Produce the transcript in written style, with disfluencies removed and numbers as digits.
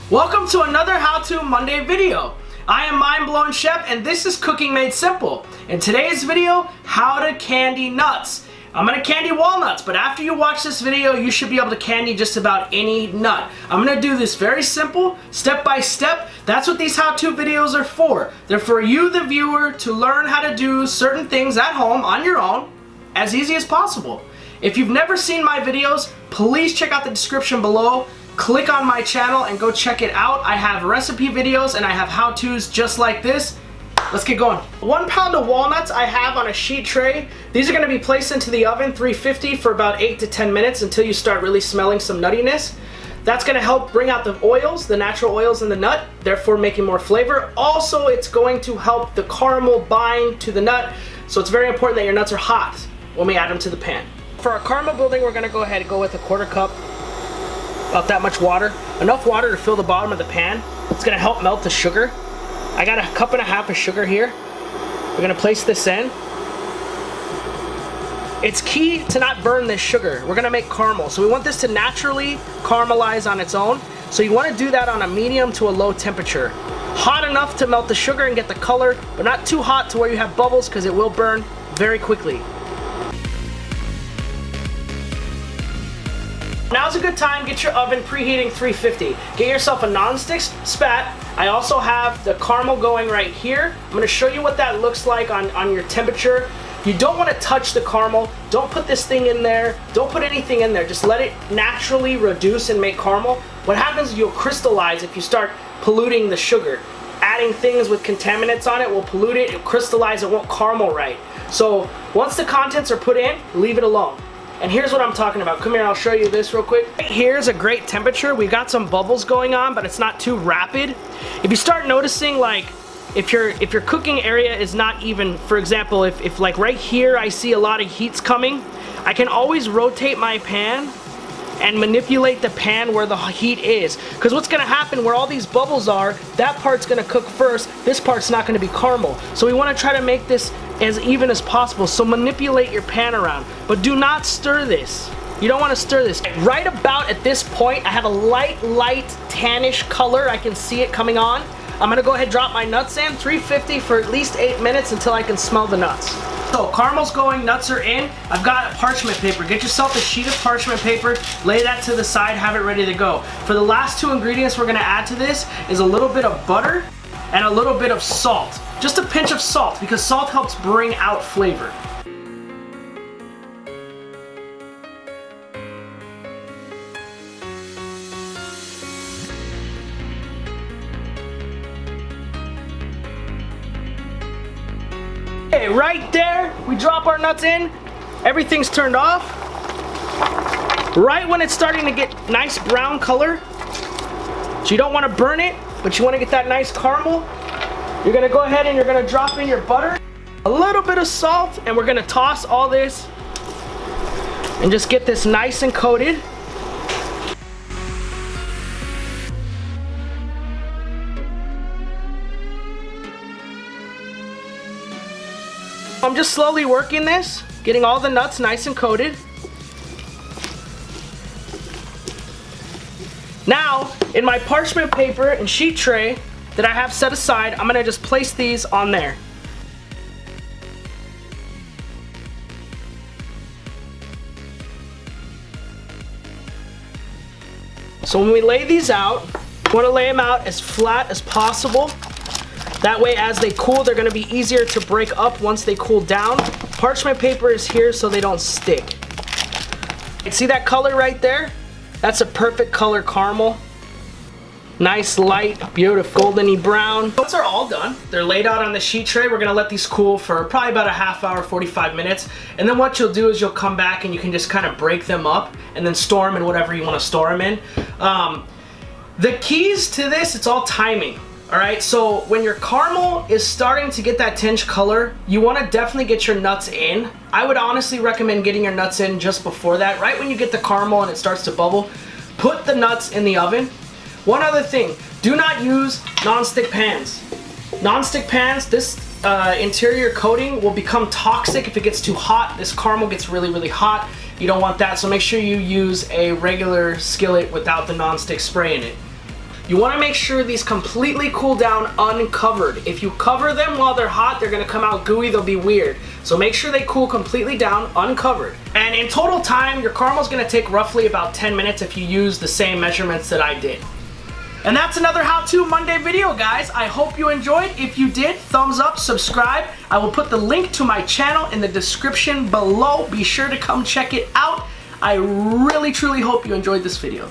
Welcome to another How To Monday video. I am MindBlown Chef and this is Cooking Made Simple. In today's video, how to candy nuts. I'm gonna candy walnuts, but after you watch this video, you should be able to candy just about any nut. I'm gonna do this very simple, step by step. That's what these how-to videos are for. They're for you, the viewer, to learn how to do certain things at home on your own, as easy as possible. If you've never seen my videos, please check out the description below. Click on my channel and go check it out. I have recipe videos and I have how-tos just like this. Let's get going. 1 pound of walnuts I have on a sheet tray. These are gonna be placed into the oven, 350 for about 8 to 10 minutes until you start really smelling some nuttiness. That's gonna help bring out the oils, the natural oils in the nut, therefore making more flavor. Also, it's going to help the caramel bind to the nut, so it's very important that your nuts are hot when we add them to the pan. For our caramel building, we're gonna go ahead and go with a 1/4 cup. About that much water. Enough water to fill the bottom of the pan. It's gonna help melt the sugar. I got 1.5 cups of sugar here. We're gonna place this in. It's key to not burn this sugar. We're gonna make caramel, so we want this to naturally caramelize on its own. So you wanna do that on a medium to a low temperature. Hot enough to melt the sugar and get the color, but not too hot to where you have bubbles because it will burn very quickly. Now's a good time, get your oven preheating 350. Get yourself a non-stick spat. I also have the caramel going right here. I'm gonna show you what that looks like on your temperature. You don't wanna touch the caramel. Don't put this thing in there. Don't put anything in there. Just let it naturally reduce and make caramel. What happens is you'll crystallize if you start polluting the sugar. Adding things with contaminants on it will pollute it, it'll crystallize, it won't caramel right. So once the contents are put in, leave it alone. And here's what I'm talking about. Come here, I'll show you this real quick. Here's a great temperature. We've got some bubbles going on, but it's not too rapid. If you start noticing, like, if your cooking area is not even, for example, if like right here I see a lot of heat's coming, I can always rotate my pan and manipulate the pan where the heat is. Because what's gonna happen where all these bubbles are, that part's gonna cook first, this part's not gonna be caramel. So we wanna try to make this as even as possible. So manipulate your pan around, but do not stir this. You don't wanna stir this. Right about at this point, I have a light tannish color. I can see it coming on. I'm gonna go ahead and drop my nuts in, 350 for at least 8 minutes until I can smell the nuts. So caramel's going, nuts are in. I've got parchment paper. Get yourself a sheet of parchment paper, lay that to the side, have it ready to go. For the last 2 ingredients we're gonna add to this is a little bit of butter and a little bit of salt. Just a pinch of salt, because salt helps bring out flavor. Okay, right there, we drop our nuts in. Everything's turned off. Right when it's starting to get nice brown color, so you don't want to burn it, but you want to get that nice caramel, you're gonna go ahead and you're gonna drop in your butter, a little bit of salt, and we're gonna toss all this and just get this nice and coated. I'm just slowly working this, getting all the nuts nice and coated. Now, in my parchment paper and sheet tray that I have set aside, I'm gonna just place these on there. So when we lay these out, we wanna lay them out as flat as possible. That way, as they cool, they're gonna be easier to break up once they cool down. Parchment paper is here so they don't stick. See that color right there? That's a perfect color caramel. Nice, light, beautiful, goldeny brown. Once they're all done, they're laid out on the sheet tray. We're gonna let these cool for probably about a half hour, 45 minutes. And then what you'll do is you'll come back and you can just kind of break them up and then store them in whatever you wanna store them in. The keys to this, it's all timing. All right, so when your caramel is starting to get that tinge color, you want to definitely get your nuts in. I would honestly recommend getting your nuts in just before that. Right when you get the caramel and it starts to bubble, put the nuts in the oven. One other thing, do not use non-stick pans. Non-stick pans, this interior coating will become toxic if it gets too hot. This caramel gets really hot. You don't want that, so make sure you use a regular skillet without the non-stick spray in it. You want to make sure these completely cool down uncovered. If you cover them while they're hot, they're going to come out gooey, they'll be weird. So make sure they cool completely down uncovered. And in total time, your caramel's going to take roughly about 10 minutes if you use the same measurements that I did. And that's another How To Monday video, guys. I hope you enjoyed. If you did, thumbs up, subscribe. I will put the link to my channel in the description below. Be sure to come check it out. I really, truly hope you enjoyed this video.